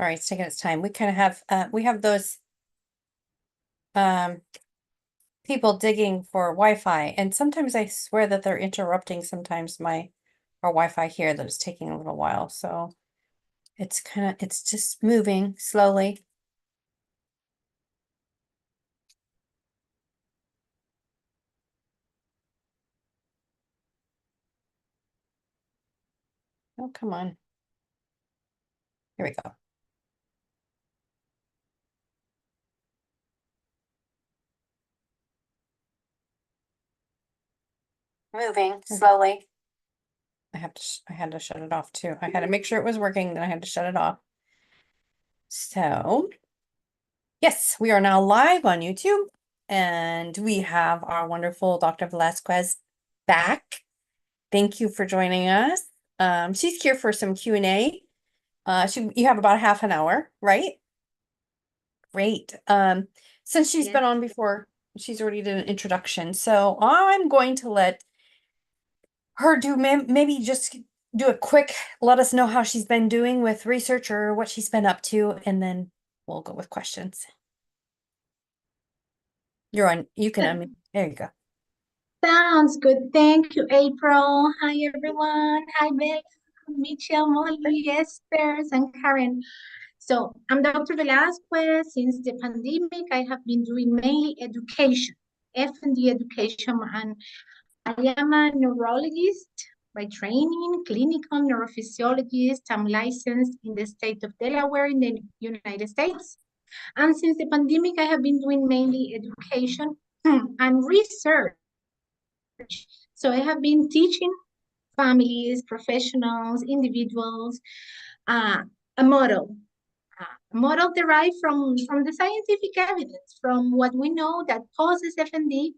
All right, it's taking its time. We kind of have we have those people digging for Wi-Fi, and sometimes I swear that they're interrupting sometimes our Wi-Fi here that is taking a little while. So it's just moving slowly. Oh, come on. Here we go. Moving slowly. I had to shut it off too. I had to make sure it was working, then I had to shut it off. So, yes, we are now live on YouTube, and we have our wonderful Dr. Velasquez back. Thank you for joining us. She's here for some Q&A. You have about half an hour, right? Great. Since she's been on before, she's already did an introduction. So I'm going to let her do maybe just do a quick, let us know how she's been doing with research or what she's been up to, and then we'll go with questions. You're on, you can unmute. There you go. Sounds good. Thank you, April. Hi, everyone. Hi, Beth, Michelle, Molly, Esther, and Karen. So I'm Dr. Velasquez. Since the pandemic, I have been doing mainly education, FND education, and I am a neurologist by training, clinical neurophysiologist. I'm licensed in the state of Delaware in the United States. And since the pandemic, I have been doing mainly education and research. So I have been teaching families, professionals, individuals, a model. A model derived from the scientific evidence, from what we know that causes FND,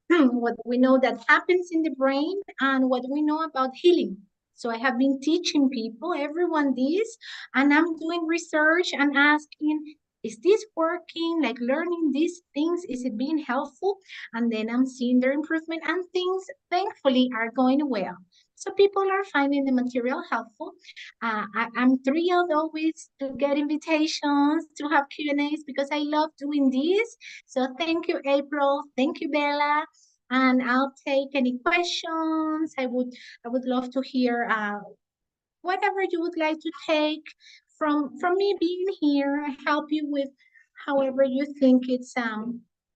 what we know that happens in the brain, and what we know about healing. So I have been teaching people, everyone this, and I'm doing research and asking, is this working? Like learning these things, is it being helpful? And then I'm seeing their improvement, and things thankfully are going well. So people are finding the material helpful. I'm thrilled always to get invitations to have Q&As because I love doing this. So thank you, April. Thank you, Bella. And I'll take any questions. I would love to hear whatever you would like to take from me being here, help you with however you think it's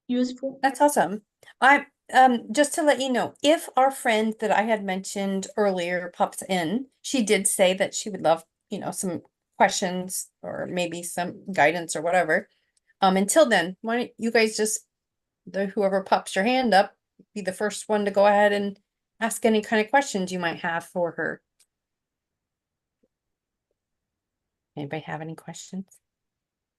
useful. That's awesome. I just to let you know, if our friend that I had mentioned earlier pops in, she did say that she would love, some questions or maybe some guidance or whatever. Until then, why don't you guys just whoever pops your hand up, be the first one to go ahead and ask any kind of questions you might have for her. Anybody have any questions?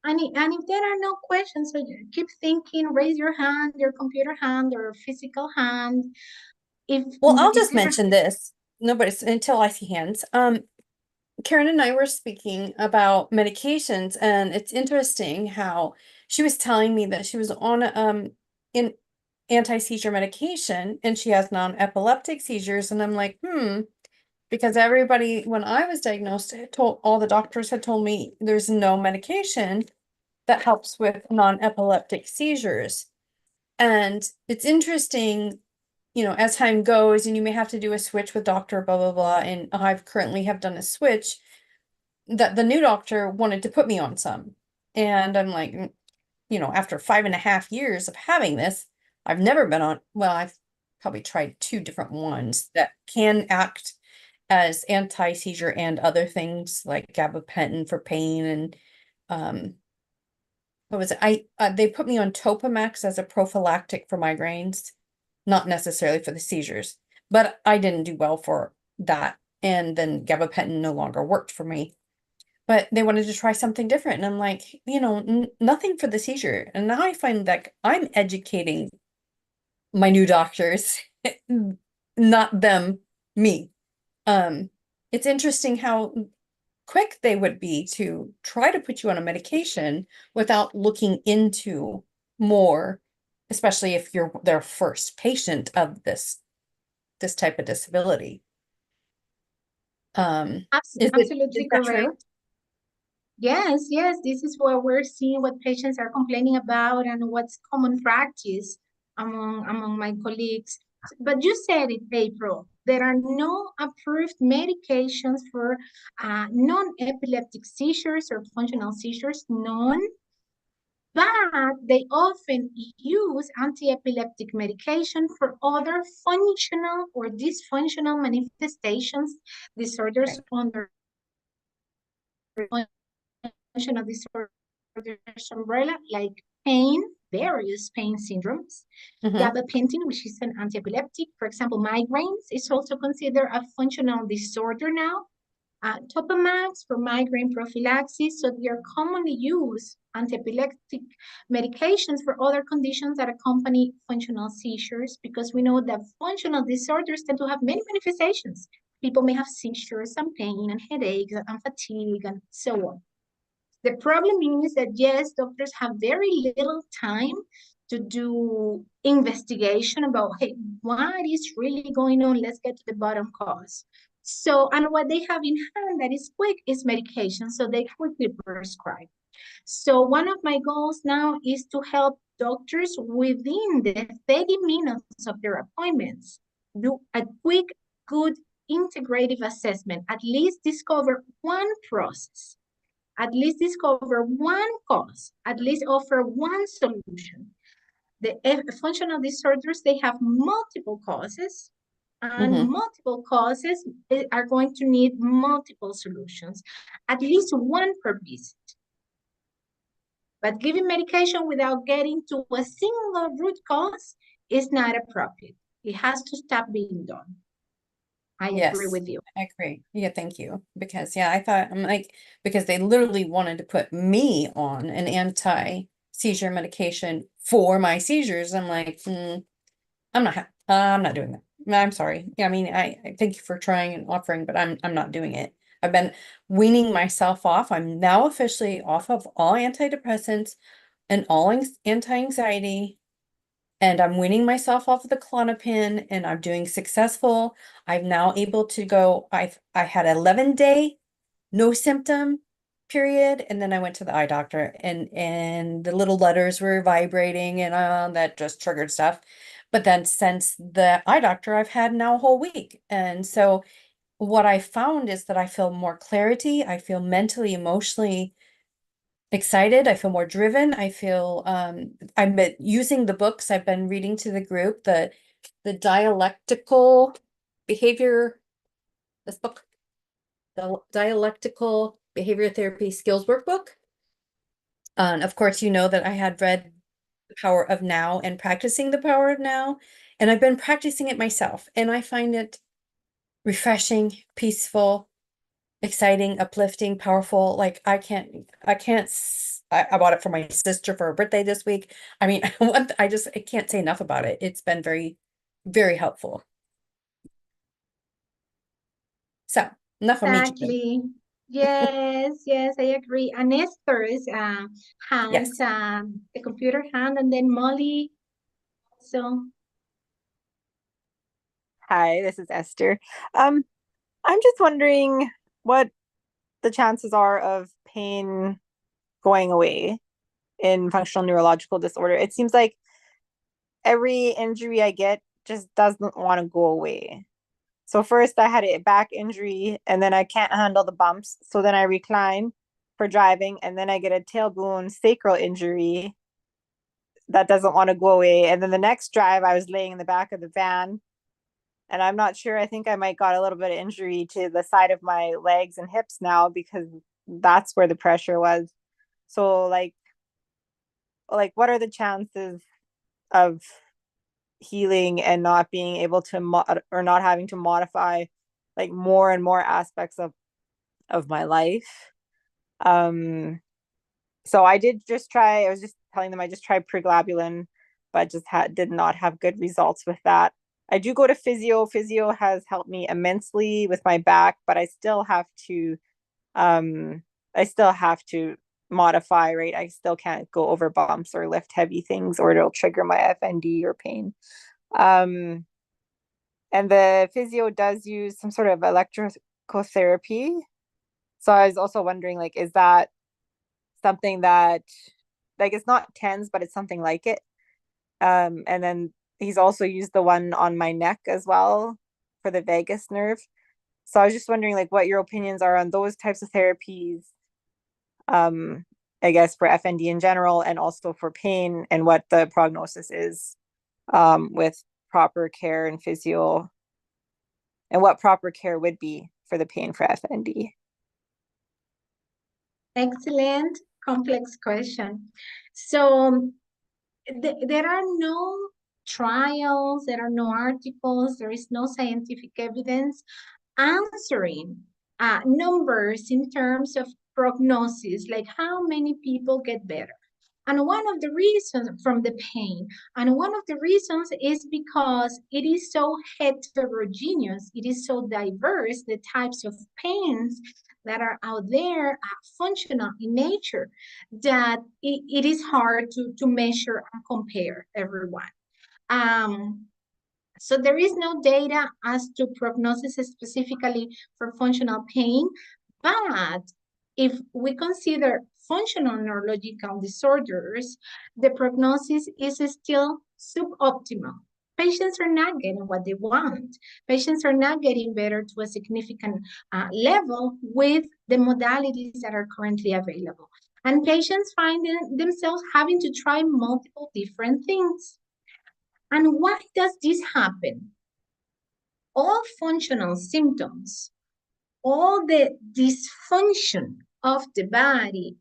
And if there are no questions, so you keep thinking, raise your hand, your computer hand, or physical hand. Well, I'll just mention this. Nobody's until I see hands. Karen and I were speaking about medications, and it's interesting how she was telling me that she was on in anti-seizure medication and she has non-epileptic seizures, and I'm like, because everybody, when I was diagnosed, all the doctors had told me there's no medication that helps with non-epileptic seizures. And it's interesting, as time goes, and you may have to do a switch with doctor, blah, blah, blah. And I've currently have done a switch that the new doctor wanted to put me on some. And I'm like, after 5.5 years of having this, I've never been on, well, I've probably tried 2 different ones that can act as anti-seizure and other things like gabapentin for pain. And what was it? They put me on Topamax as a prophylactic for migraines, not necessarily for the seizures, but I didn't do well for that. And then gabapentin no longer worked for me. But they wanted to try something different. And I'm like, nothing for the seizure. And now I find that I'm educating my new doctors, not them, me. It's interesting how quick they would be to try to put you on a medication without looking into more, especially if you're their first patient of this type of disability. Is Absolutely that correct. true? Yes, yes, this is what we're seeing, what patients are complaining about and what's common practice among my colleagues. But you said it, April. There are no approved medications for non-epileptic seizures or functional seizures, none, but they often use anti-epileptic medication for other functional or dysfunctional manifestations, disorders Right. under functional disorders umbrella, like pain, various pain syndromes. Mm-hmm. Gabapentin, which is an antiepileptic, for example, migraines, is also considered a functional disorder now. Topamax for migraine prophylaxis. So they are commonly used antiepileptic medications for other conditions that accompany functional seizures because we know that functional disorders tend to have many manifestations. People may have seizures and pain and headaches and fatigue and so on. The problem is that, yes, doctors have very little time to do investigation about, hey, what is really going on? Let's get to the bottom cause. So, and what they have in hand that is quick is medication. So they quickly prescribe. So one of my goals now is to help doctors within the 30 minutes of their appointments do a quick, good integrative assessment, at least discover one process, at least discover one cause, at least offer one solution. The functional disorders, they have multiple causes, and Mm-hmm. multiple causes are going to need multiple solutions, at least one per visit. But giving medication without getting to a single root cause is not appropriate. It has to stop being done. I agree Yes, with you. I agree. Yeah, thank you. Because yeah, I thought I'm like because they literally wanted to put me on an anti-seizure medication for my seizures. I'm like, I'm not doing that. No, I'm sorry. Yeah, I mean, I thank you for trying and offering, but I'm not doing it. I've been weaning myself off. I'm now officially off of all antidepressants and all anti-anxiety. And I'm weaning myself off of the Klonopin and I'm doing successful. I'm now able to go, I had 11-day no symptom period. And then I went to the eye doctor and the little letters were vibrating and that just triggered stuff. But then since the eye doctor, I've had now a whole week. And so what I found is that I feel more clarity. I feel mentally, emotionally excited. I feel more driven. I feel I've been using the books I've been reading to the group, the dialectical behavior, this book, the dialectical behavior therapy skills workbook. And of course, you know that I had read The Power of Now and Practicing the Power of Now, and I've been practicing it myself, and I find it refreshing, peaceful, exciting, uplifting, powerful. Like I bought it for my sister for her birthday this week. I mean, I can't say enough about it. It's been very, very helpful. So enough of me chicken. Exactly. Yes, yes, I agree. And Esther's hands, Yes. the computer hand, and then Molly. So Hi, this is Esther. Um, I'm just wondering what the chances are of pain going away in functional neurological disorder. It seems like every injury I get just doesn't want to go away. So first I had a back injury and then I can't handle the bumps. So then I recline for driving and then I get a tailbone sacral injury that doesn't want to go away. And then the next drive I was laying in the back of the van and I'm not sure. I think I might got a little bit of injury to the side of my legs and hips now because that's where the pressure was. So like what are the chances of healing and not being able to or not having to modify like more and more aspects of my life? Um so I did just try, I was just telling them I just tried pregabalin, but just did not have good results with that. I do go to physio. Physio has helped me immensely with my back, but um I still have to modify, right? I still can't go over bumps or lift heavy things or it'll trigger my FND or pain. Um and the physio does use some sort of electrotherapy. So I was also wondering, like, is that something that, like, it's not TENS, but it's something like it. And then he's also used the one on my neck as well for the vagus nerve. So I was just wondering, like, what your opinions are on those types of therapies, I guess for FND in general, and also for pain, and what the prognosis is with proper care and physio, and what proper care would be for the pain for FND. Excellent, complex question. So there are no trials, there are no articles, there is no scientific evidence answering numbers in terms of prognosis, like how many people get better. And one of the reasons from the pain, and one of the reasons is because it is so heterogeneous, it is so diverse, the types of pains that are out there are functional in nature, that it is hard to measure and compare everyone. So there is no data as to prognosis specifically for functional pain, but if we consider functional neurological disorders, the prognosis is still suboptimal. Patients are not getting what they want. Patients are not getting better to a significant level with the modalities that are currently available. And patients find themselves having to try multiple different things. And why does this happen? All functional symptoms, all the dysfunction of the body,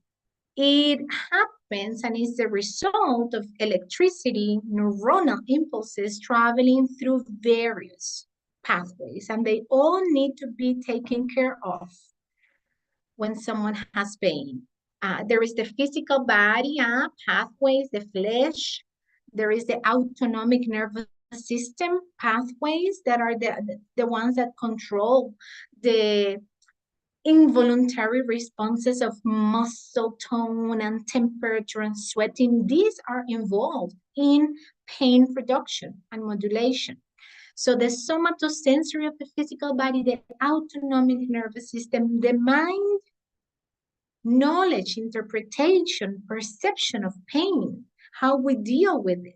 it happens and is the result of electricity, neuronal impulses traveling through various pathways, and they all need to be taken care of when someone has pain. There is the physical body pathways, the flesh. There is the autonomic nervous system pathways that are the ones that control the involuntary responses of muscle tone and temperature and sweating. These are involved in pain production and modulation. So the somatosensory of the physical body, the autonomic nervous system, the mind, knowledge, interpretation, perception of pain, how we deal with it,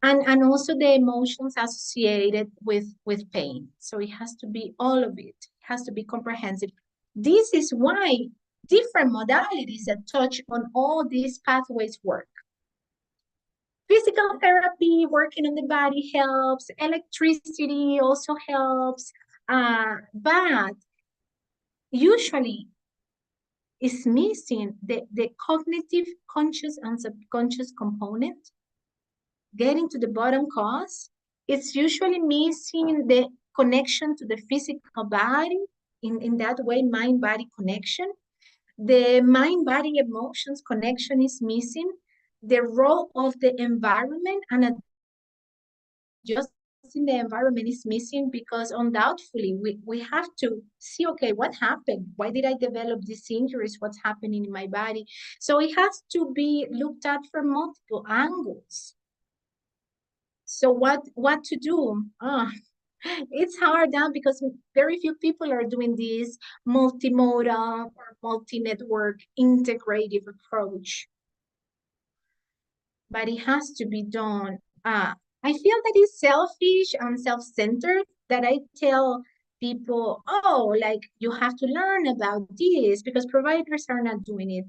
and also the emotions associated with pain. So it has to be all of it. It has to be comprehensive. This is why different modalities that touch on all these pathways work. Physical therapy, working on the body helps. Electricity also helps. But usually is missing the cognitive, conscious, and subconscious component. Getting to the bottom cause, it's usually missing the connection to the physical body, in that way, mind-body connection. The mind-body emotions connection is missing. The role of the environment and adjusting the environment is missing, because undoubtedly we have to see, okay, what happened? Why did I develop these injuries? What's happening in my body? So it has to be looked at from multiple angles. So what to do? It's hard now because very few people are doing this multimodal or multi-network integrative approach. But it has to be done. I feel that it's selfish and self-centered that I tell people, oh, like, you have to learn about this because providers are not doing it.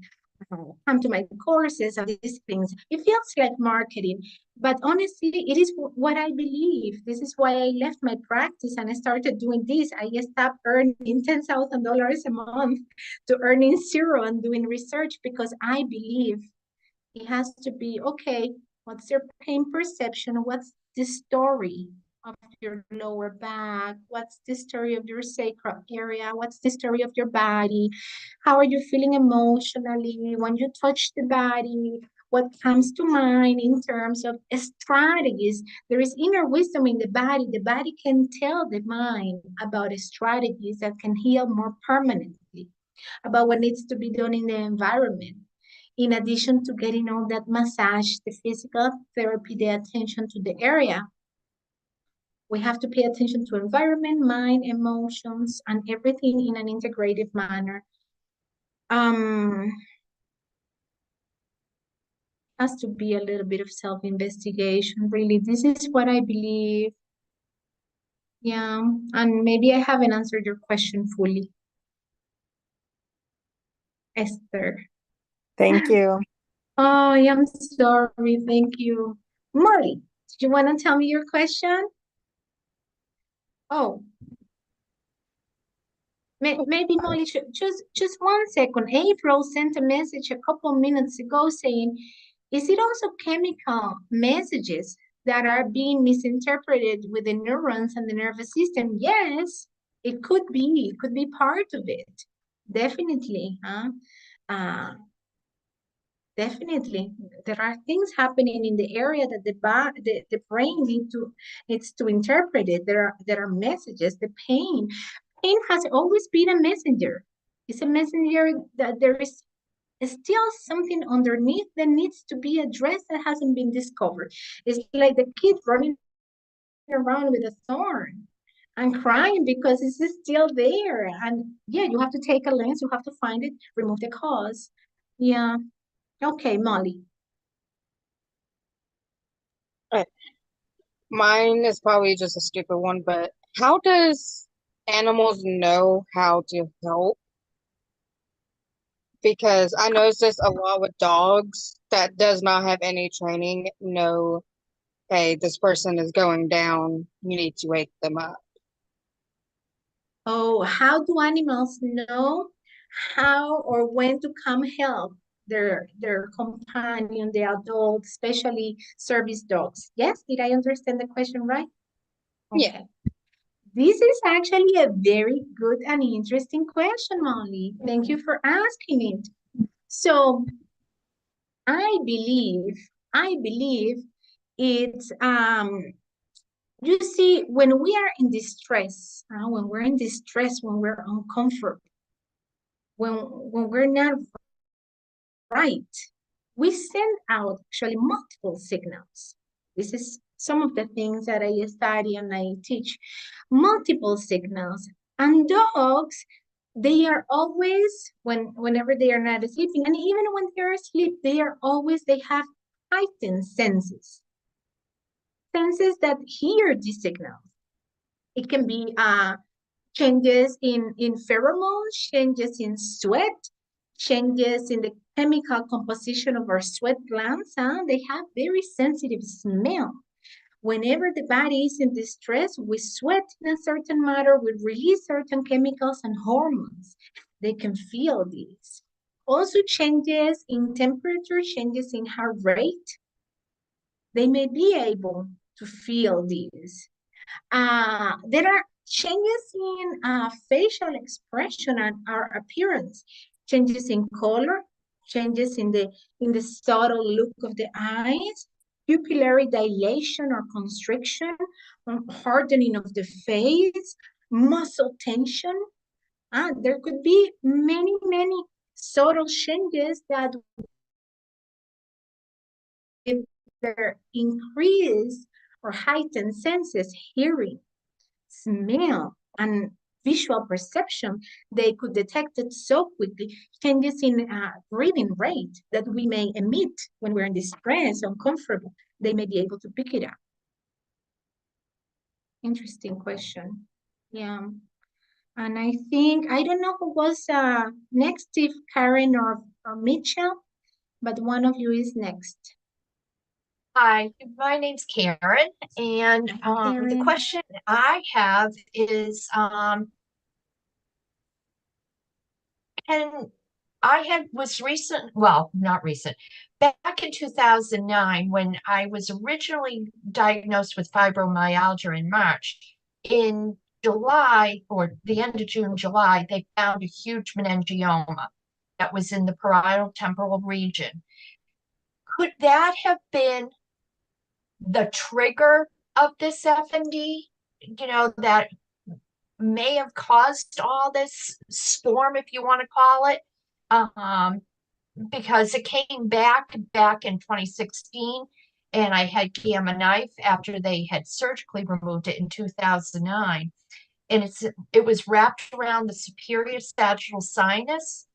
Come to my courses and these things. It feels like marketing, but honestly, it is what I believe. This is why I left my practice and I started doing this. I stopped earning $10,000 a month to earning zero and doing research, because I believe it has to be, okay, what's your pain perception? What's the story of your lower back? What's the story of your sacral area? What's the story of your body? How are you feeling emotionally when you touch the body? What comes to mind in terms of strategies? There is inner wisdom in the body. The body can tell the mind about strategies that can heal more permanently, about what needs to be done in the environment. In addition to getting all that massage, the physical therapy, the attention to the area, we have to pay attention to environment, mind, emotions, and everything in an integrative manner. Has to be a little bit of self-investigation, really. This is what I believe. Yeah, and maybe I haven't answered your question fully, Esther. Thank you. Oh, yeah, I'm sorry. Thank you. Molly, did you want to tell me your question? Oh, maybe Molly, just 1 second. April sent a message a couple minutes ago saying, is it also chemical messages that are being misinterpreted with the neurons and the nervous system? Yes, it could be. It could be part of it. Definitely, huh? Uh, Definitely, there are things happening in the area that the brain needs to interpret it. There are messages. The pain has always been a messenger. It's a messenger that there is still something underneath that needs to be addressed that hasn't been discovered. It's like the kid running around with a thorn and crying because it's still there. And yeah, you have to take a lens, you have to find it, remove the cause. Yeah. Okay, Molly. Right. Mine is probably just a stupid one, but how does animals know how to help? Because I noticed this a lot with dogs that does not have any training know, hey, this person is going down, you need to wake them up. Oh, how do animals know how or when to come help their companion, the adult, especially service dogs? Yes, did I understand the question right? Yeah. Okay. This is actually a very good and interesting question, Molly. Thank you for asking it. So I believe it's you see, when we are in distress, when we're in distress, when we're uncomfortable, when we're not right, we send out actually multiple signals. This is some of the things that I study and I teach. Multiple signals. And dogs, they are always, whenever they are not sleeping, and even when they're asleep, they have heightened senses. Senses that hear these signals. It can be changes in pheromones, changes in sweat, changes in the chemical composition of our sweat glands. They have very sensitive smell. Whenever the body is in distress, we sweat in a certain manner, we release certain chemicals and hormones. They can feel these. Also changes in temperature, changes in heart rate. They may be able to feel these. There are changes in facial expression and our appearance, changes in color, changes in the subtle look of the eyes, pupillary dilation or constriction, hardening of the face, muscle tension. There could be many subtle changes that either increase or heighten senses, hearing, smell, and visual perception, they could detect it so quickly. Changes in breathing rate that we may emit when we're in distress, uncomfortable, they may be able to pick it up. Interesting question. Yeah. And I think, I don't know who was next, if Karen or Mitchell, but one of you is next. Hi, my name's Karen, and the Karen. question I have is, can was recent, well, not recent, back in 2009 when I was originally diagnosed with fibromyalgia in March. In July, or the end of June, July, they found a huge meningioma that was in the parietal temporal region. Could that have been the trigger of this FND, that may have caused all this storm, if you want to call it, because it came back in 2016, and I had gamma knife after they had surgically removed it in 2009, and it was wrapped around the superior sagittal sinus.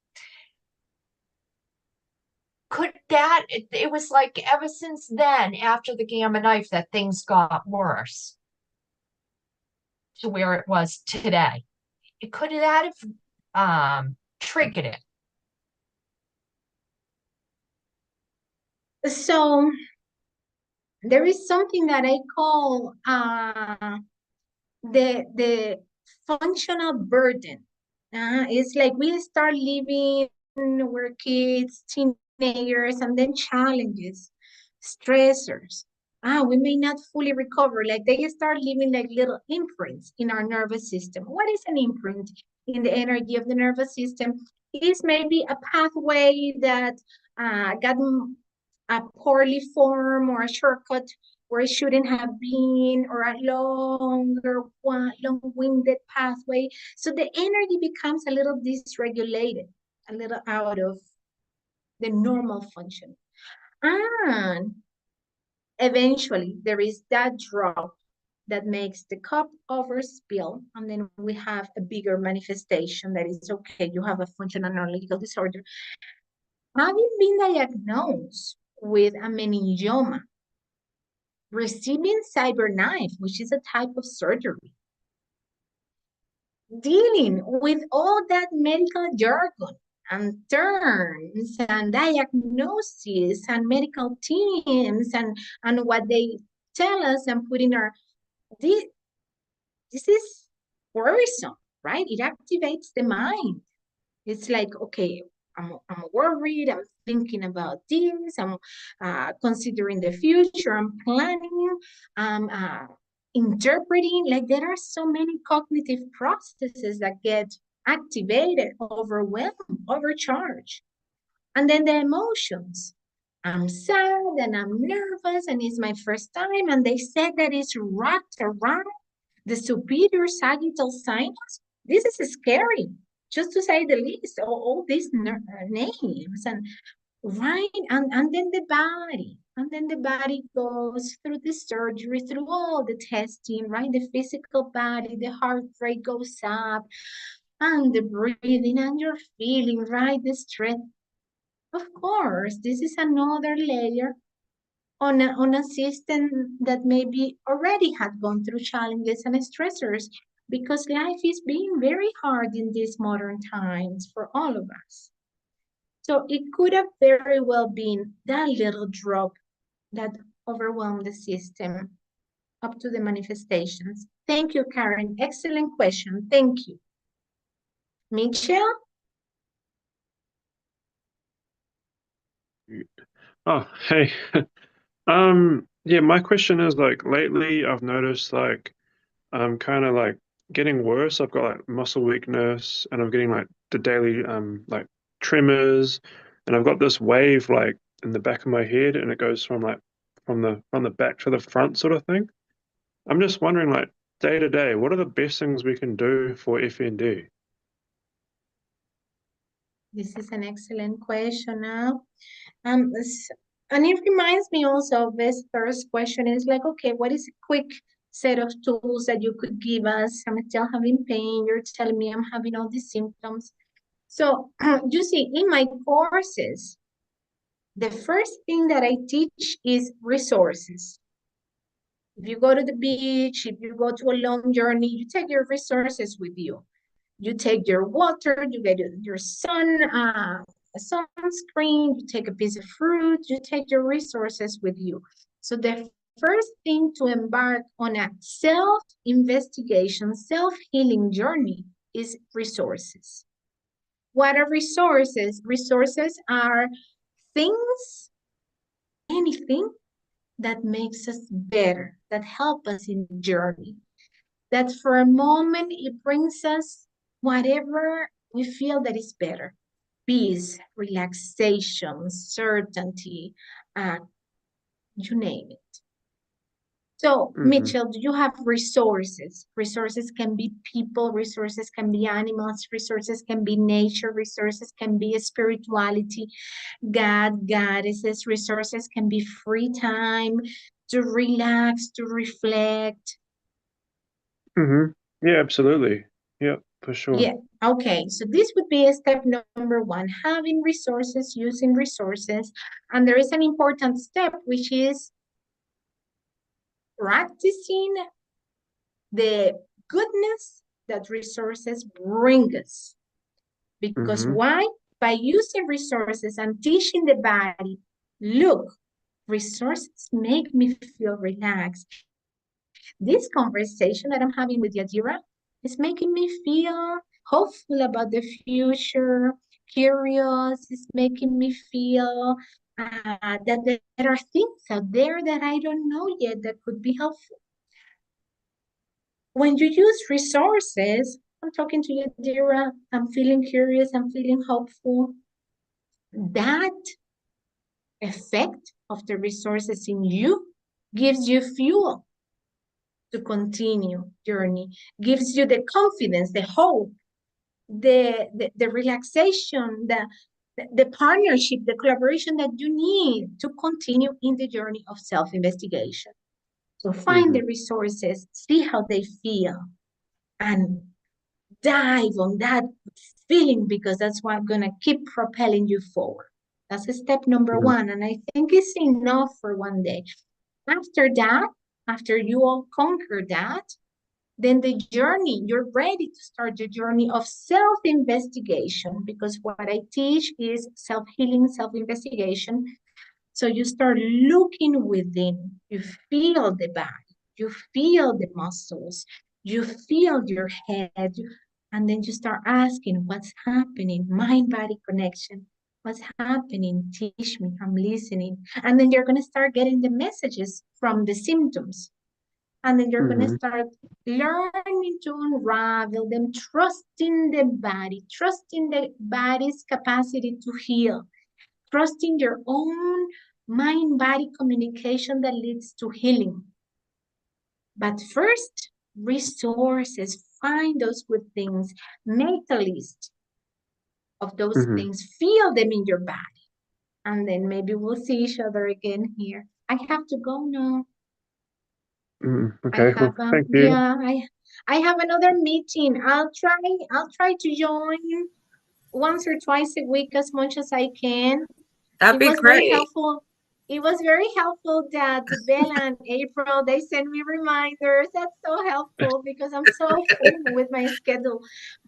could that, it was like ever since then, after the gamma knife, that things got worse to where it was today. Could that have triggered it? So there is something that I call the functional burden. It's like we start living, we're kids, teenagers, and then challenges, stressors. We may not fully recover. Like they start leaving like little imprints in our nervous system. What is an imprint in the energy of the nervous system? It is maybe a pathway that got a poorly formed or a shortcut where it shouldn't have been, or a longer one, long-winded pathway. So the energy becomes a little dysregulated, a little out of the normal function. And eventually there is that drop that makes the cup overspill, and then we have a bigger manifestation that is, okay, you have a functional neurological disorder. Having been diagnosed with a meningioma, receiving cyberknife, which is a type of surgery, dealing with all that medical jargon and terms and diagnoses and medical teams and what they tell us and put in our, this is worrisome, right? It activates the mind. It's like, okay, I'm worried, I'm thinking about this, I'm considering the future, I'm planning, I'm interpreting. Like there are so many cognitive processes that get activated, overwhelmed, overcharged. And then the emotions. I'm sad and I'm nervous and it's my first time, and they said that it's wrapped around the superior sagittal sinus. This is scary, just to say the least. All these names and right, and then the body, and then the body goes through the surgery, through all the testing, right? The physical body, the heart rate goes up, and the breathing, and you're feeling, right, the stress. Of course, this is another layer on a system that maybe already had gone through challenges and stressors, because life is being very hard in these modern times for all of us. So it could have very well been that little drop that overwhelmed the system up to the manifestations. Thank you, Karen. Excellent question. Thank you. Michelle? Oh, hey. Yeah, my question is like lately I've noticed like I'm kind of like getting worse. I've got like muscle weakness and I'm getting like the daily like tremors, and I've got this wave like in the back of my head, and it goes from like from the back to the front sort of thing. I'm just wondering like day to day, what are the best things we can do for FND? This is an excellent question. Um, and it reminds me also of this first question. Is like, okay, what is a quick set of tools that you could give us? I'm still having pain. You're telling me I'm having all these symptoms. So you see, in my courses, the first thing that I teach is resources. If you go to the beach, if you go to a long journey, you take your resources with you. You take your water, you get your a sunscreen, you take a piece of fruit, you take your resources with you. So the first thing to embark on a self-investigation, self-healing journey is resources. What are resources? Resources are things, anything that makes us better, that help us in the journey, that for a moment it brings us whatever we feel that is better. Peace, relaxation, certainty, you name it. So, Mitchell, do you have resources? Resources can be people, resources can be animals, resources can be nature, resources can be spirituality, God, goddesses, resources can be free time to relax, to reflect. Yeah, absolutely. Yeah, for sure. Yeah, okay. So this would be step number one, having resources, using resources. And there is an important step, which is practicing the goodness that resources bring us. Because Mm-hmm. why? By using resources and teaching the body, look, resources make me feel relaxed. This conversation that I'm having with Yadira is making me feel hopeful about the future, curious, it's making me feel that there are things out there that I don't know yet that could be helpful. When you use resources, I'm talking to Yadira, I'm feeling curious, I'm feeling hopeful. That effect of the resources in you gives you fuel to continue journey, gives you the confidence, the hope, the relaxation, the partnership, the collaboration that you need to continue in the journey of self-investigation. So find the resources, see how they feel, and dive on that feeling, because that's what's going to keep propelling you forward. That's step number one, and I think it's enough for one day. After that, after you all conquer that, then the journey, you're ready to start the journey of self-investigation, because what I teach is self-healing, self-investigation. So you start looking within, you feel the body, you feel the muscles, you feel your head, and then you start asking what's happening, mind-body connection. What's happening? Teach me, I'm listening. And then you're going to start getting the messages from the symptoms. And then you're going to start learning to unravel them, trusting the body, trusting the body's capacity to heal, trusting your own mind-body communication that leads to healing. But first, resources, find those good things, make a list of those things, feel them in your body, and then maybe we'll see each other again here. I have to go now. Okay, well, thank you. Yeah, I have another meeting. I'll try to join once or twice a week as much as I can. That'd be Very great. helpful. It was very helpful that Bella and April, they send me reminders. That's so helpful because I'm so full with my schedule.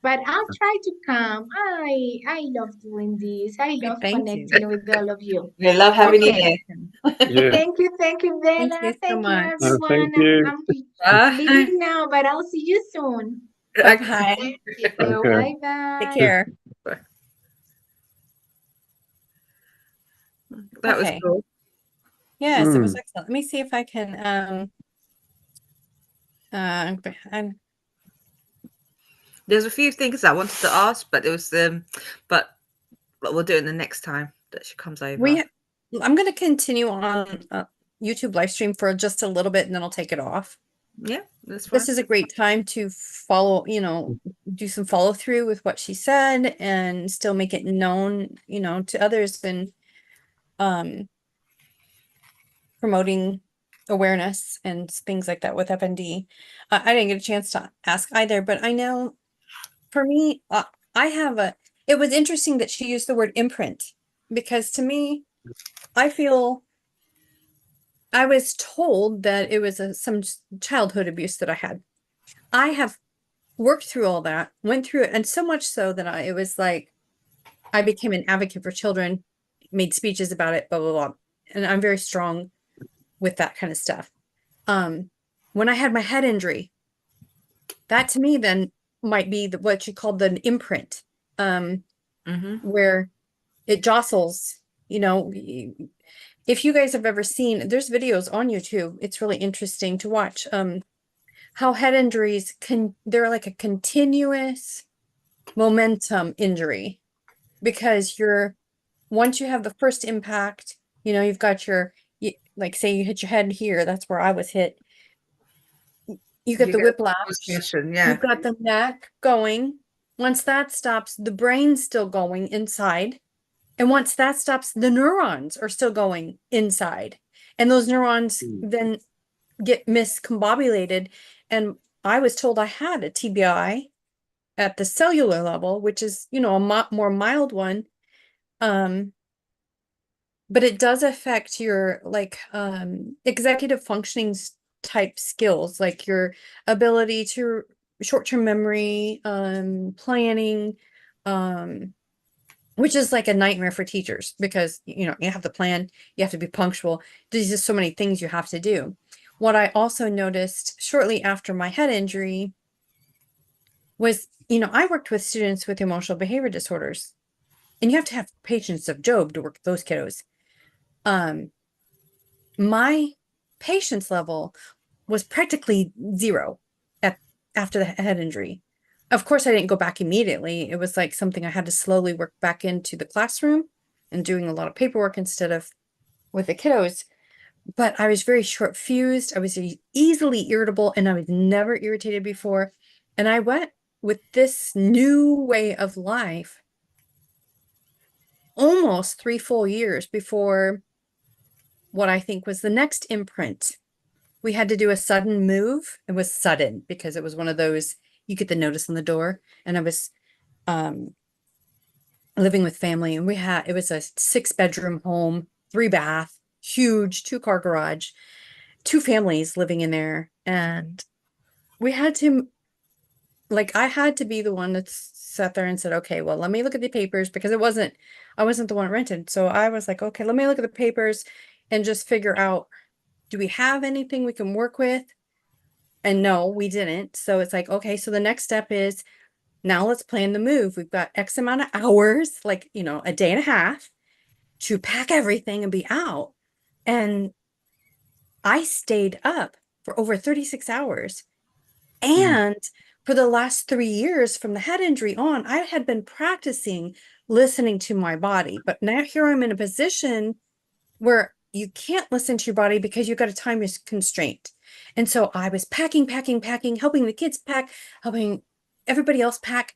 But I'll try to come. I love doing this. I love Thank you. connecting with all of you. We love having you Okay. here. Yeah. Thank you, Bella. Thank you so Thank you, much. No, thank everyone. you. I'm leaving now, but I'll see you soon. Bye-bye. Thank you. Okay. Bye-bye. Take care. That was Okay. cool. Yes, it was excellent. Let me see if I can and There's a few things I wanted to ask, but it was but we'll do it the next time that she comes over. I'm going to continue on YouTube live stream for just a little bit and then I'll take it off. Yeah, that's fine. This is a great time to follow, do some follow through with what she said and still make it known, to others and promoting awareness and things like that with FND. I didn't get a chance to ask either, but I know for me, it was interesting that she used the word imprint because to me, I feel I was told that it was some childhood abuse that I had. I have worked through all that, went through it, and so much so that it was like I became an advocate for children, made speeches about it, blah, blah, blah. And I'm very strong with that kind of stuff. When I had my head injury, that to me then might be what you called the imprint, where it jostles, if you guys have ever seen, there's videos on YouTube. It's really interesting to watch how head injuries they're like a continuous momentum injury because once you have the first impact, you've got like say you hit your head here, that's where I was hit. You get the whiplash, you've got the neck going. Once that stops, the brain's still going inside. And once that stops, the neurons are still going inside. And those neurons then get miscombobulated. And I was told I had a TBI at the cellular level, which is, you know, a more mild one. But it does affect your like executive functioning type skills, like your ability to short-term memory, planning, which is like a nightmare for teachers because, you know, you have to plan, you have to be punctual. There's just so many things you have to do. What I also noticed shortly after my head injury was, you know, I worked with students with emotional behavior disorders, and you have to have patience of Job to work with those kiddos. My patience level was practically zero after the head injury. Of course, I didn't go back immediately. It was like something I had to slowly work back into the classroom and doing a lot of paperwork instead of with the kiddos. But I was very short fused. I was easily irritable, and I was never irritated before. And I went with this new way of life almost 3 full years before what I think was the next imprint. We had to do a sudden move. It was sudden because it was one of those, you get the notice on the door. And I was living with family, and it was a 6-bedroom home, 3-bath, huge 2-car garage, 2 families living in there. And we had to, like, I had to be the one that sat there and said, okay, well, let me look at the papers, because I wasn't the one rented. So I was like, okay, let me look at the papers and just figure out, do we have anything we can work with? And no, we didn't. So it's like, okay, so the next step is, now let's plan the move. We've got X amount of hours, like, you know, a day and a half to pack everything and be out. And I stayed up for over 36 hours. And for the last 3 years from the head injury on, I had been practicing listening to my body. But now here I'm in a position where you can't listen to your body because you've got a time constraint. And so I was packing, helping the kids pack, helping everybody else pack,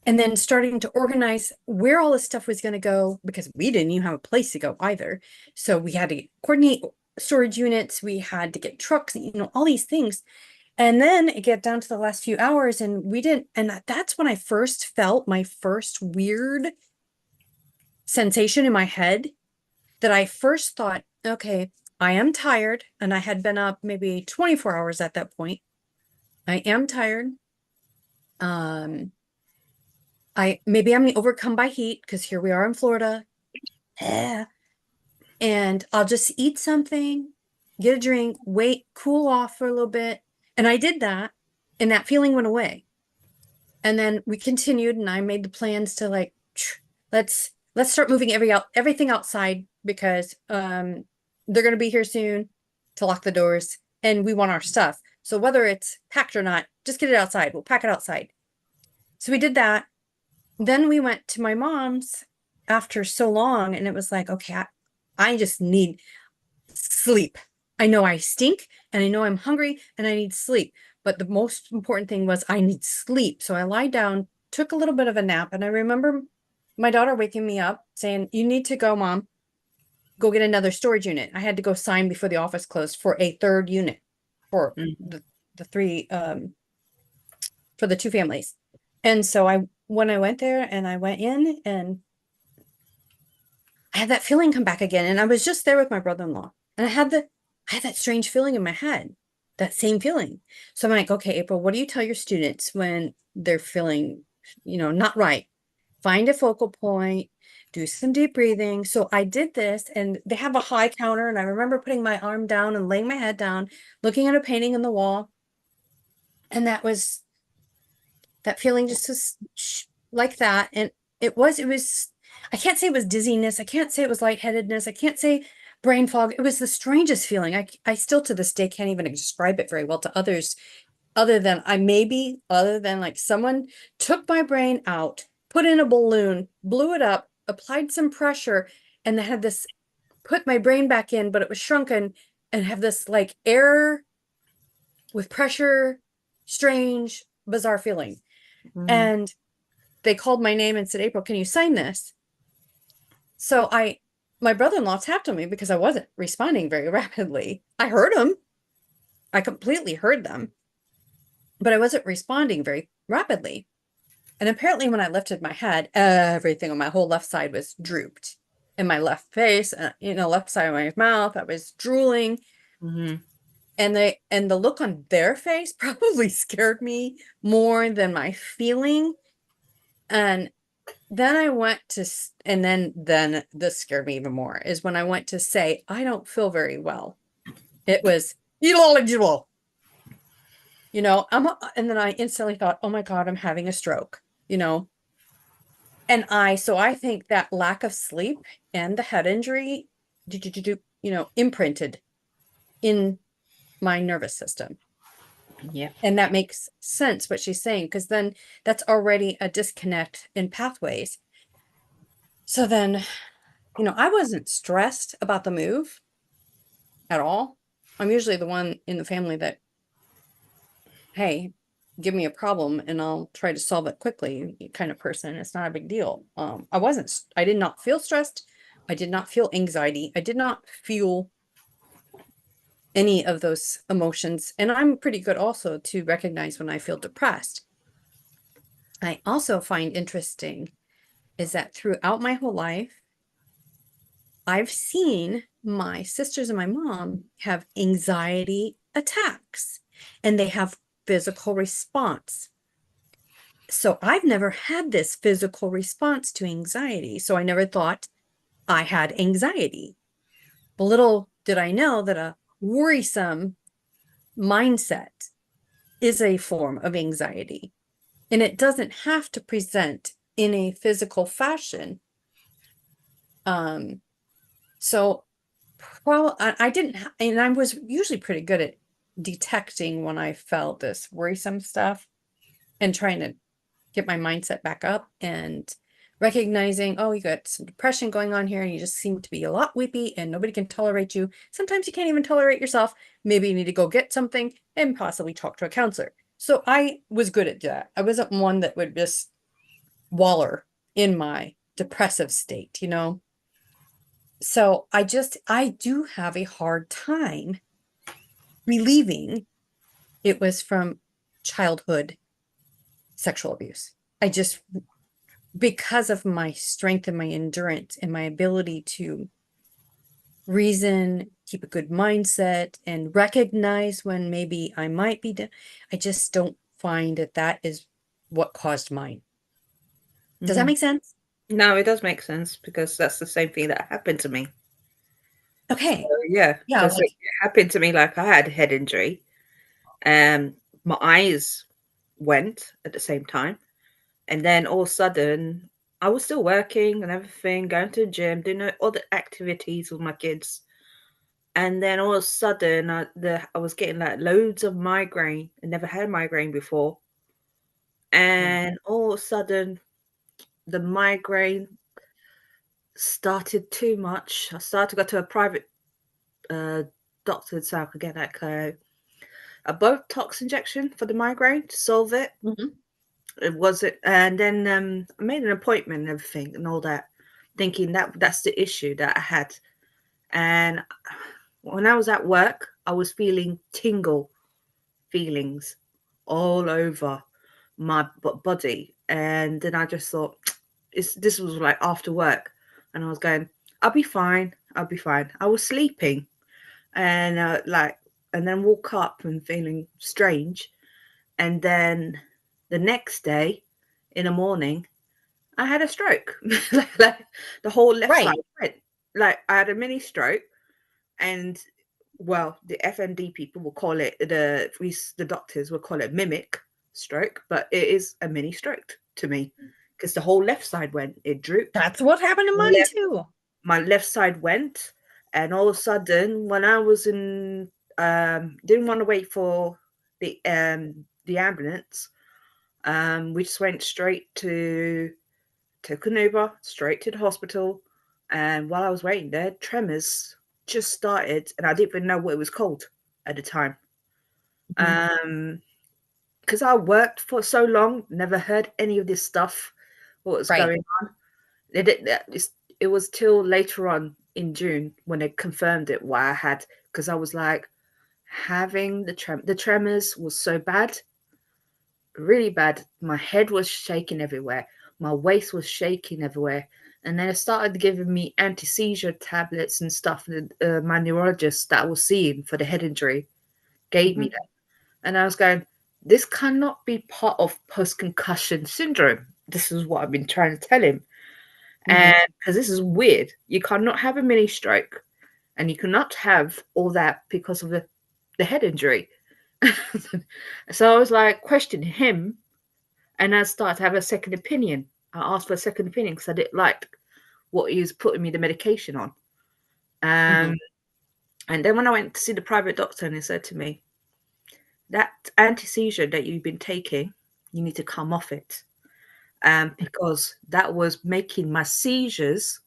and then starting to organize where all this stuff was going to go, because we didn't even have a place to go either. So we had to coordinate storage units. We had to get trucks, you know, all these things. And then it get down to the last few hours, and we didn't. And that's when I first felt my first weird sensation in my head, that I first thought, okay, I am tired. And I had been up maybe 24 hours at that point. I am tired. Maybe I'm overcome by heat, because here we are in Florida. And I'll just eat something, get a drink, wait, cool off for a little bit. And I did that, and that feeling went away. And then we continued, and I made the plans to, like, let's start moving everything outside, because they're going to be here soon to lock the doors, and we want our stuff. So whether it's packed or not, just get it outside. We'll pack it outside. So we did that. Then we went to my mom's after so long, and it was like, okay, I just need sleep. I know I stink, and I know I'm hungry, and I need sleep. But the most important thing was I need sleep. So I lied down, took a little bit of a nap, and I remember my daughter waking me up saying, you need to go, Mom, go get another storage unit. I had to go sign before the office closed for a 3rd unit for the 3, for the 2 families. And so when I went there and I went in, and I had that feeling come back again. And I was just there with my brother-in-law, and I had that strange feeling in my head, that same feeling. So I'm like, okay, April, what do you tell your students when they're feeling, you know, not right? Find a focal point, do some deep breathing. So I did this, and they have a high counter. And I remember putting my arm down and laying my head down, looking at a painting on the wall. And that feeling just was like that. And it was, I can't say it was dizziness. I can't say it was lightheadedness. I can't say brain fog. It was the strangest feeling. I still to this day can't even describe it very well to others, other than like someone took my brain out, put in a balloon, blew it up, applied some pressure, and then had this, put my brain back in, but it was shrunken, and have this like air with pressure, strange, bizarre feeling. And they called my name and said, April, can you sign this? So my brother-in-law tapped on me because I wasn't responding very rapidly. I heard them. I completely heard them, but I wasn't responding very rapidly. And apparently when I lifted my head, everything on my whole left side was drooped. In my left face, left side of my mouth, I was drooling. Mm-hmm. And the look on their face probably scared me more than my feeling. And then I went to, and then this scared me even more, is when I went to say, I don't feel very well. It was, and then I instantly thought, oh my God, I'm having a stroke, And so I think that lack of sleep and the head injury, imprinted in my nervous system. Yeah. And that makes sense what she's saying, because then that's already a disconnect in pathways. So then, I wasn't stressed about the move at all. I'm usually the one in the family that, hey, give me a problem and I'll try to solve it quickly kind of person. It's not a big deal. I did not feel stressed. I did not feel anxiety. I did not feel any of those emotions. And I'm pretty good also to recognize when I feel depressed. I also find interesting is that throughout my whole life, I've seen my sisters and my mom have anxiety attacks and they have physical response. So I've never had this physical response to anxiety. So I never thought I had anxiety. But little did I know that a worrisome mindset is a form of anxiety. And it doesn't have to present in a physical fashion. So I didn't, and I was usually pretty good at detecting when I felt this worrisome stuff and trying to get my mindset back up and recognizing, oh, you got some depression going on here and you just seem to be a lot weepy and nobody can tolerate you. Sometimes you can't even tolerate yourself. Maybe you need to go get something and possibly talk to a counselor. So I was good at that. I wasn't one that would just waller in my depressive state, So I do have a hard time believing it was from childhood sexual abuse. Because of my strength and my endurance and my ability to reason, keep a good mindset, and recognize when maybe I might be, I just don't find that is what caused mine. Does that make sense? No, it does make sense because that's the same thing that happened to me. Okay. So, yeah, because it happened to me like I had a head injury. My eyes went at the same time. And then all of a sudden, I was still working and everything, going to the gym, doing all the activities with my kids. And then all of a sudden, I was getting like loads of migraine. I never had a migraine before. And all of a sudden, the migraine started too much. I started to go to a private doctor so I could get like a Botox injection for the migraine to solve it. It was it, and then I made an appointment and everything and all that, thinking that's the issue that I had. And when I was at work, I was feeling tingle feelings all over my body, and then I just thought, this was like after work, and I was going, I'll be fine, I'll be fine. I was sleeping, and and then woke up and feeling strange, and then the next day in the morning, I had a stroke. Like the whole left side went. Like I had a mini stroke, and well, the FND people will call it the doctors will call it mimic stroke, but it is a mini stroke to me because the whole left side went. It drooped. That's what happened to mine too. My left side went, and all of a sudden, when I was in, didn't want to wait for the ambulance. We just went straight took an Uber straight to the hospital. And while I was waiting there, tremors just started, and I didn't even know what it was called at the time. Because I worked for so long, never heard any of this stuff, what was going on. It was till later on in June when they confirmed it, what I had, because I was like, having the tremors was so bad. really bad. My head was shaking everywhere. My waist was shaking everywhere. And then it started giving me anti-seizure tablets and stuff that my neurologist that I was seeing for the head injury gave me that. And I was going, this cannot be part of post-concussion syndrome. This is what I've been trying to tell him. And because this is weird. You cannot have a mini stroke and you cannot have all that because of the head injury. So I was like questioning him, and I started to have a second opinion. I asked for a second opinion because I didn't like what he was putting me the medication on. And then when I went to see the private doctor, and he said to me, that anti-seizure that you've been taking, you need to come off it. Because that was making my seizures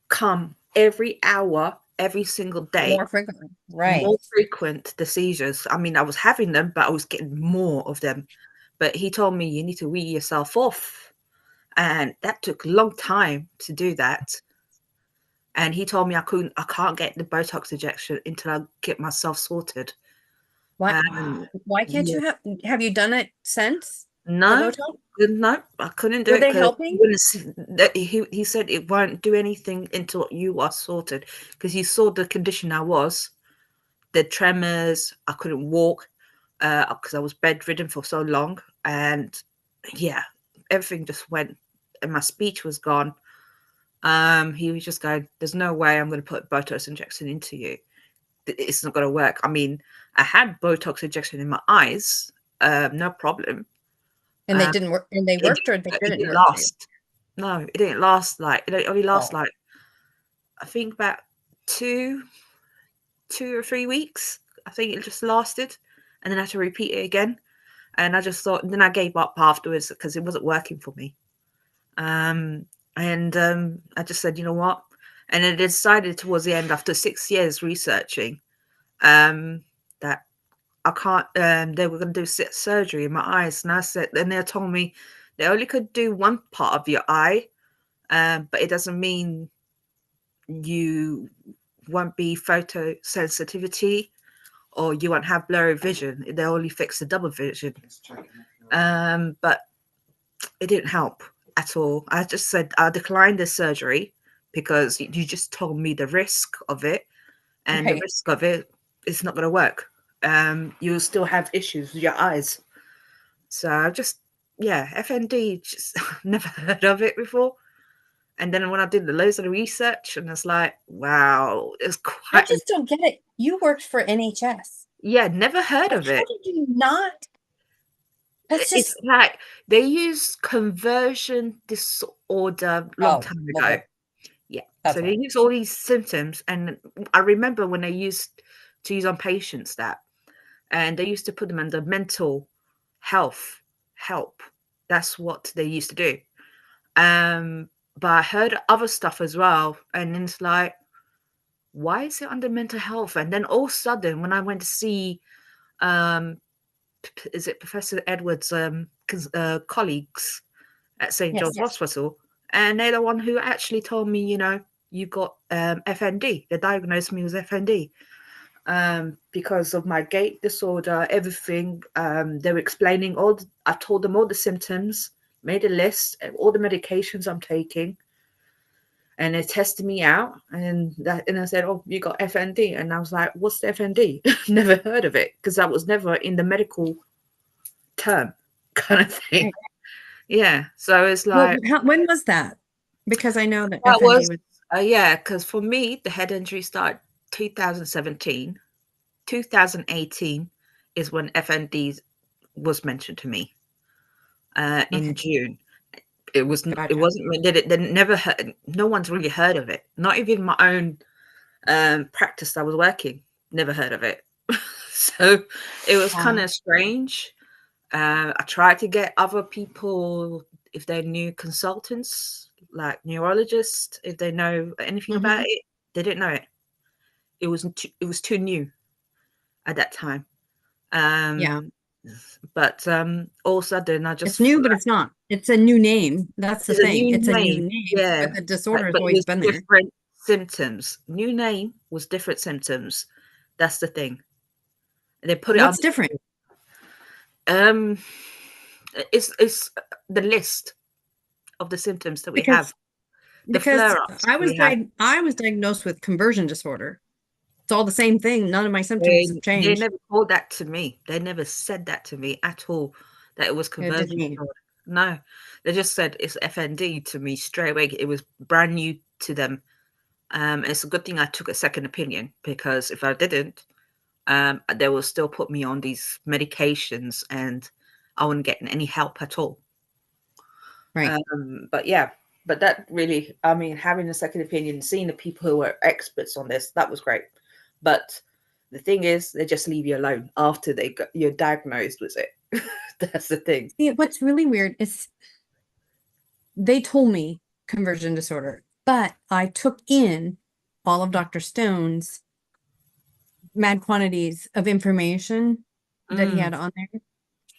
come every hour, every single day. More frequently. Right. More frequent, the seizures. I mean, I was having them, but I was getting more of them. But he told me you need to wean yourself off. And that took a long time to do that. And he told me I can't get the Botox injection until I get myself sorted. Why can't you have you done it since? No, Botox? no, I couldn't do Were it they because helping? he said it won't do anything until you are sorted, because he saw the condition I was, the tremors, I couldn't walk because I was bedridden for so long, and yeah, everything just went, and my speech was gone. He was just going, there's no way I'm going to put a Botox injection into you. It's not going to work. I mean, I had Botox injection in my eyes, no problem. And they didn't work, and they worked, or they It didn't didn't work for you? last. No, it didn't last. Like, it only lasts Oh. like, I think about 2 or 3 weeks. I think it just lasted, and then I had to repeat it again. And I just thought, and then I gave up afterwards because it wasn't working for me. I just said, you know what? And then I decided towards the end, after 6 years researching, that I can't. They were going to do surgery in my eyes, and I said, and they told me they only could do one part of your eye, but it doesn't mean you won't be photosensitivity or you won't have blurry vision. They only fix the double vision. But it didn't help at all. I just said I declined the surgery because you just told me the risk of it, and the risk of it is not going to work. You'll still have issues with your eyes. So I just, FND, just never heard of it before. And then when I did loads of research, and it's like, wow, it's I quite. just don't get it. You worked for NHS. Yeah, never heard of it. How did you not? That's It's just like they use conversion disorder long time ago. Yeah. So they use all these symptoms. And I remember when they used to use on patients that, and they used to put them under mental health help. That's what they used to do. But I heard other stuff as well. And then it's like, why is it under mental health? And then all of a sudden, when I went to see, is it Professor Edwards' colleagues at St. John's Hospital, and they're the one who actually told me, you got FND. They diagnosed me with FND because of my gait disorder, everything. They were explaining I told them all the symptoms, made a list of all the medications I'm taking, and they tested me out, and I said, oh, you got FND. And I was like, what's the FND? Never heard of it, because that was never in the medical term kind of thing. Yeah. So it's like, when was that? Because I know that that FND was because for me, the head injury started 2017. 2018 is when FND was mentioned to me in June. It wasn't, they never heard, no one's really heard of it. Not even my own practice I was working, never heard of it. So it was kind of strange. I tried to get other people, if they knew consultants, like neurologists, if they know anything about it. They didn't know it. It was too new at that time. But all of a sudden, I just, it's new, but it's not. It's a new name. That's the thing. It's a new name. Yeah, but the disorder has but always been there. Different symptoms. New name was different symptoms. That's the thing. They put it. What's different? It's the list of the symptoms that we have. The Because flare-ups we have. I was diagnosed with conversion disorder. It's all the same thing. None of my symptoms have They changed. never told that to me. They never said that to me at all, that it was It didn't conversion mean. disorder. No, they just said it's FND to me straight away. It was brand new to them. It's a good thing I took a second opinion, because if I didn't, they will still put me on these medications and I wouldn't get any help at all. Right. But yeah, but that really, I mean, having a second opinion, seeing the people who are experts on this, that was great. But the thing is, they just leave you alone after you're diagnosed with it. That's the thing. See, what's really weird is they told me conversion disorder, but I took in all of Dr. Stone's mad quantities of information that he had on there.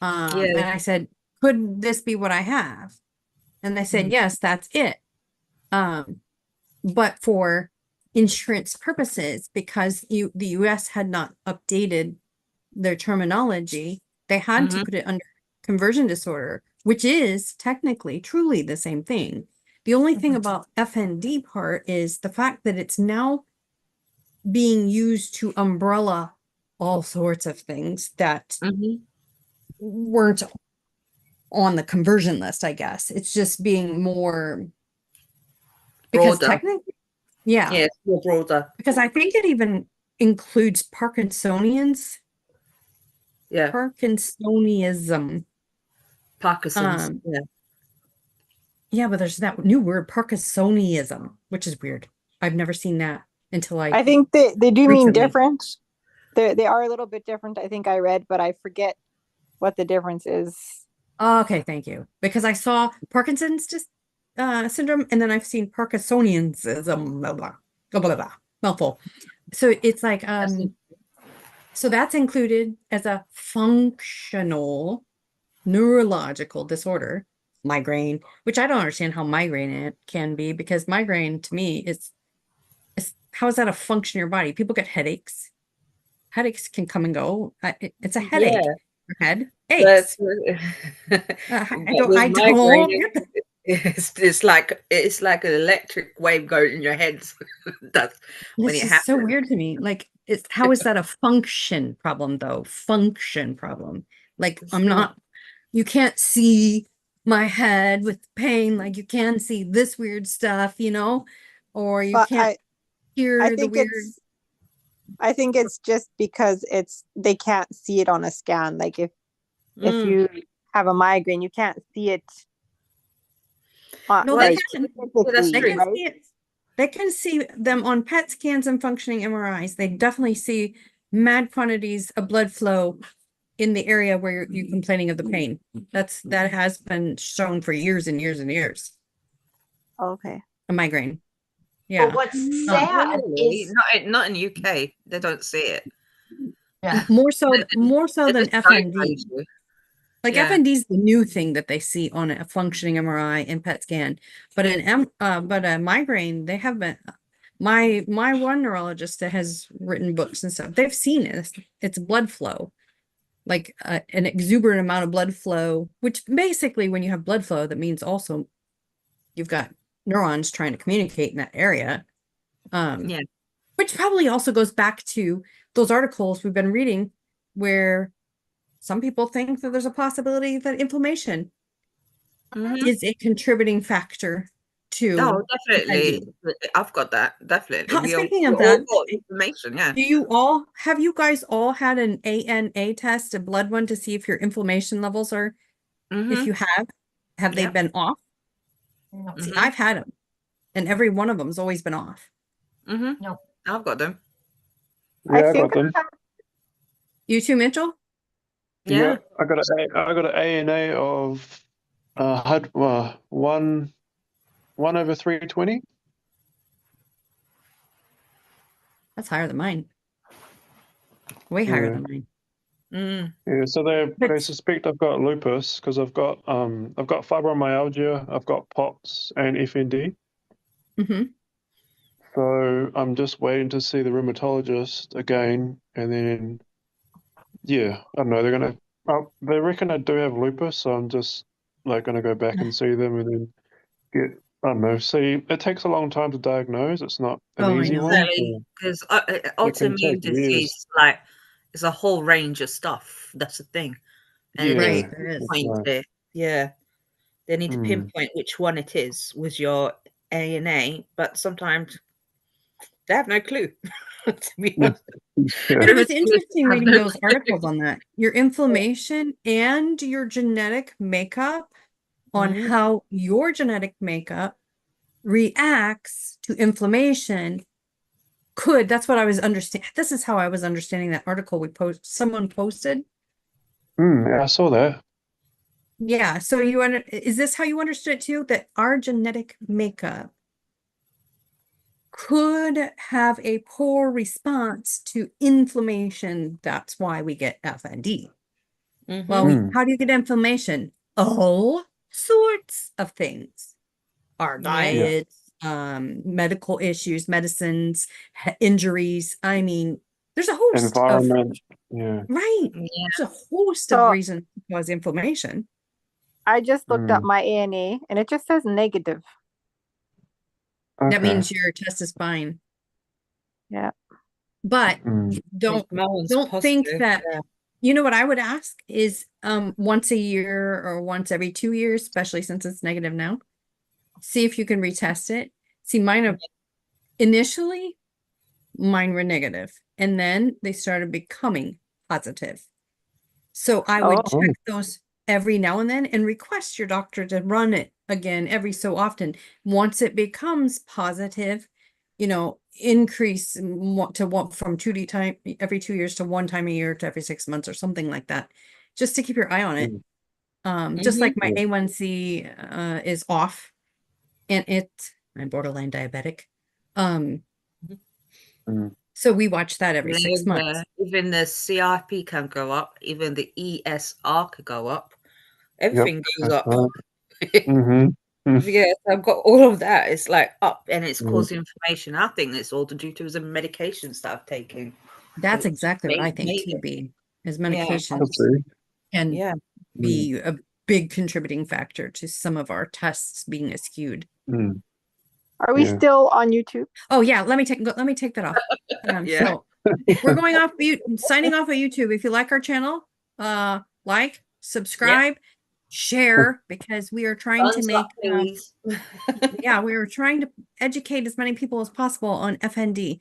And Yeah. I said, could this be what I have? And they said, yes, that's it. But for insurance purposes, because the US had not updated their terminology, they had to put it under conversion disorder, which is technically truly the same thing. The only thing about FND part is the fact that it's now being used to umbrella all sorts of things that weren't on the conversion list, I guess. It's just being more because Broader. technically, yeah, Yeah, it's more broader. because I think it even includes Parkinsonians, Yeah, Parkinsonism. Parkinson's. Yeah. Yeah, but there's that new word, Parkinsonism, which is weird. I've never seen that until I think they do mean recently. different. They are a little bit different, I think I read, but I forget what the difference is. Okay, thank you. Because I saw Parkinson's syndrome, and then I've seen Parkinsonianism, blah blah blah blah blah. Mouthful. So it's like so that's included as a functional neurological disorder, migraine, which I don't understand how migraine it can be, because migraine to me is how is that a function in your body? People get headaches. Headaches can come and go. It's a headache. Yeah. Your head But, aches. but I with don't migraine, get that. it's like an electric wave going in your head. That's when This it is so happens. weird to me. Like, how is that a function problem though? Function problem. Like, It's I'm not. not, you can't see my head with pain like you can see this weird stuff, or you But can't I hear the think weird. it's just because they can't see it on a scan. Like if you have a migraine, you can't see it No, like that's they physically, true. can right? see it. They can see them on PET scans and functioning MRIs. They definitely see mad quantities of blood flow in the area where you're complaining of the pain. That has been shown for years and years and years. Okay. A migraine. But Yeah. what's sad Really? is, Not in UK. They don't see it. yeah, More so They than just FND. diagnose you. Like Yeah. FND is the new thing that they see on a functioning MRI and PET scan. But but a migraine, they have been my one neurologist that has written books and stuff, they've seen it. It's blood flow. Like an exuberant amount of blood flow, which basically when you have blood flow, that means also you've got neurons trying to communicate in that area. Yeah. Which probably also goes back to those articles we've been reading where some people think that there's a possibility that inflammation is a contributing factor to Oh, definitely. FND. I've got that. Definitely. Speaking We of all that, got information. Yeah. have you guys all had an ANA test, a blood one, to see if your inflammation levels are, if you have they Yeah. been off? no, See, I've had them, and every one of them's always been off. no. I've got them. Yeah, I got them. You too, Mitchell? Yeah. I got an ANA of had 1/320. That's higher than mine. Way higher Yeah. than mine. Yeah, so they suspect I've got lupus because I've got fibromyalgia, I've got POTS and FND. So I'm just waiting to see the rheumatologist again, and then I don't know, they're gonna Oh, they reckon I do have lupus, so I'm just like gonna go back and see them and then get. I don't know. See, it takes a long time to diagnose. It's not an Oh, I easy know. one. Exactly, So because it can take autoimmune years. disease, like, it's a whole range of stuff. That's the thing, and they need Yeah, Right, to there is. that's pinpoint right. it. Yeah, they need to Mm, pinpoint which one it is with your ANA, but sometimes they have no clue. To be yeah, honest, yeah. But it was rheumatologists interesting have reading no those clue. articles on that. Your inflammation and your genetic makeup on Mhm. how your genetic makeup reacts to inflammation that's what I was understanding. This is how I was understanding that article someone posted. I saw that. Yeah. So is this how you understood it too? That our genetic makeup could have a poor response to inflammation. That's why we get FND. Well, Mhm. Mm, how do you get inflammation? All sorts of things. Our Yeah. yeah, diets, medical issues, medicines, injuries. I mean, there's a host of environment. Yeah. right. Yeah. There's a host of So reasons to cause inflammation. I just looked up Mm, my ANA and it just says negative. That okay. means your test is fine. Yeah. But Mm, don't My one's think positive. that Yeah. you know what I would ask is once a year or once every 2 years, especially since it's negative now, see if you can retest it. See, initially mine were negative and then they started becoming positive. So I would Oh, check oh. those every now and then and request your doctor to run it again every so often. Once it becomes positive, increase to one from time every 2 years to one time a year to every 6 months or something like that, just to keep your eye on it. Mm, Just like Mhm. my yeah. A1C is off and I'm borderline diabetic. Um, Mm, so we watch that every Yeah, 6 months. even the CRP can go up, even the ESR could go up. yep. Everything goes That's up. right. Mm-hmm. Mm, Yeah, so I've got all of that. It's like up and it's mm, causing inflammation. I think it's all to do to the medications that I've taken. That's It's exactly what I think made it. TB is Yeah, could medications be. can yeah. Mm, be a big contributing factor to some of our tests being skewed. mm, are we yeah. still on YouTube? Oh yeah, let me take that off. Yeah. So we're going off signing off of YouTube. If you like our channel, like, Yep. subscribe, share, because we are trying to Thumbs up, make please. yeah, we were trying to educate as many people as possible on FND.